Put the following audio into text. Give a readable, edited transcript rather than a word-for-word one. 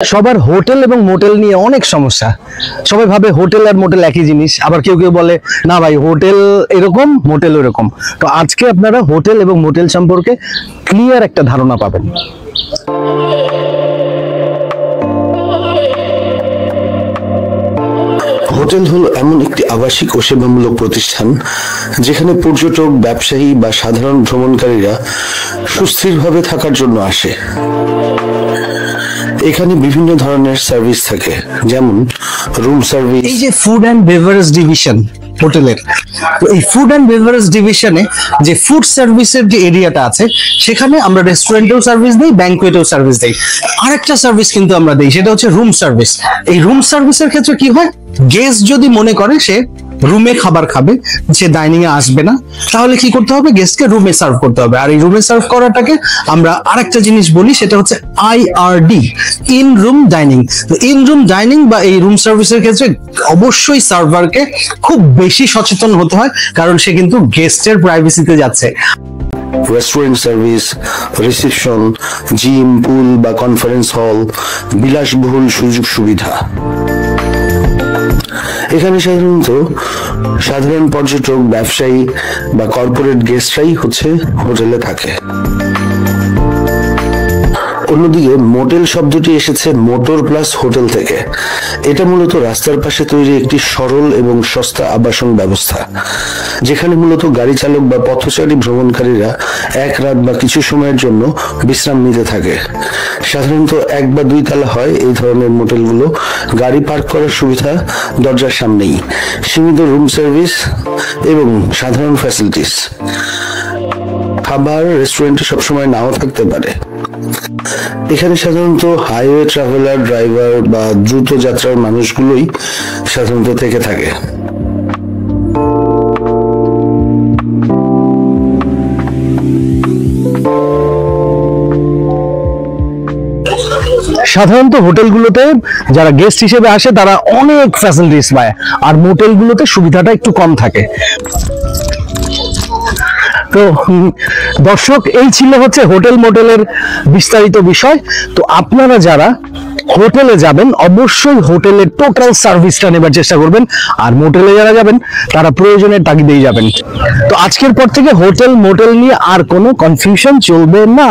সবার হোটেল এবং মোটেল নিয়ে অনেক সমস্যা। সবাই ভাবে হোটেল আর মোটেল একই জিনিস, আবার কেউ কেউ বলে না ভাই হোটেল এরকম মোটেল এরকম। তো আজকে আপনারা হোটেল এবং মোটেল সম্পর্কে ক্লিয়ার একটা ধারণা পাবেন। হোটেল হলো এমন একটি আবাসিক ও সেবামূলক প্রতিষ্ঠান যেখানে পর্যটক, ব্যবসায়ী বা সাধারণ ভ্রমণকারীরা সুস্থিরভাবে থাকার জন্য আসে। এখানে বিভিন্ন ধরনের সার্ভিস থাকে, যেমন রুম সার্ভিস। এই যে ফুড অ্যান্ড বেভারেজ ডিভিশন হোটেলের, তো এই ফুড অ্যান্ড বেভারেজ ডিভিশনে যে ফুড সার্ভিসের যে এরিয়াটা আছে সেখানে আমরা রেস্টুরেন্টেও সার্ভিস দিই, ব্যাংকুয়েটেও সার্ভিস দিই। আরেকটা সার্ভিস কিন্তু আমরা দিই, সেটা হচ্ছে রুম সার্ভিস। এই রুম সার্ভিসের ক্ষেত্রে কি হয়, গেস্ট যদি মনে করে সে রুমে খাবার খাবে, সে ডাইনিং এ আসবে না, তাহলে কি করতে হবে, গেস্টকে রুমে সার্ভ করতে হবে। আর এই রুমে সার্ভ করাটাকে আমরা আরেকটা জিনিস বলি, সেটা হচ্ছে IRD, ইন রুম ডাইনিং। তো ইন রুম ডাইনিং বা এই রুম সার্ভিসের ক্ষেত্রে অবশ্যই সার্ভারকে খুব বেশি সচেতন হতে হয়, কারণ সে কিন্তু গেস্টের প্রাইভেসিতে যাচ্ছে। রেস্টুরেন্ট সার্ভিস, রিসেপশন, জিম, পুল বা কনফারেন্স হল, বিলাসবহুল সুযোগ সুবিধা। এখানে সাধারণত সাধারণ পর্যটক, ব্যবসায়ী বা কর্পোরেট গেস্টরাই হোটেলে থাকে। অন্যদিকে মোটেল শব্দটি এসেছে মোটর প্লাস হোটেল থেকে। এটা মূলত রাস্তার পাশে তৈরি একটি সরল এবং সস্তা আবাসন ব্যবস্থা, যেখানে মূলত গাড়ি চালক বা পথচারী ভ্রমণকারীরা এক রাত বা কিছু সময়ের জন্য বিশ্রাম নিতে থাকে। সাধারণত 1 বা 2 তলা হয় এই ধরনের মোটেলগুলো। গাড়ি পার্ক করার সুবিধা দরজার সামনেই, সীমিত রুম সার্ভিস এবং সাধারণ ফ্যাসিলিটিস। খাবার রেস্টুরেন্টে সবসময় নাও থাকতে পারে। এখানে সাধারণত হাইওয়ে ট্রাভেলার, ড্রাইভার বা দ্রুত যাত্রার মানুষগুলোই সাধারণত থেকে থাকে। সাধারণত হোটেলগুলোতে যারা গেস্ট হিসেবে আসে তারা অনেক ফ্যাসিলিটিস পায়, আর মোটেলগুলোতে সুবিধাটা একটু কম থাকে। তো দর্শক, এই ছিল হোটেল মোটেলের বিস্তারিত বিষয়। তো আপনারা যারা হোটেলে যাবেন অবশ্যই হোটেলের টোটাল সার্ভিসটা নেবার চেষ্টা করবেন, আর মোটেলে যারা যাবেন তারা প্রয়োজনের তাগিদেই যাবেন। তো আজকের পর থেকে হোটেল মোটেল নিয়ে আর কোনো কনফিউশন চলবে না।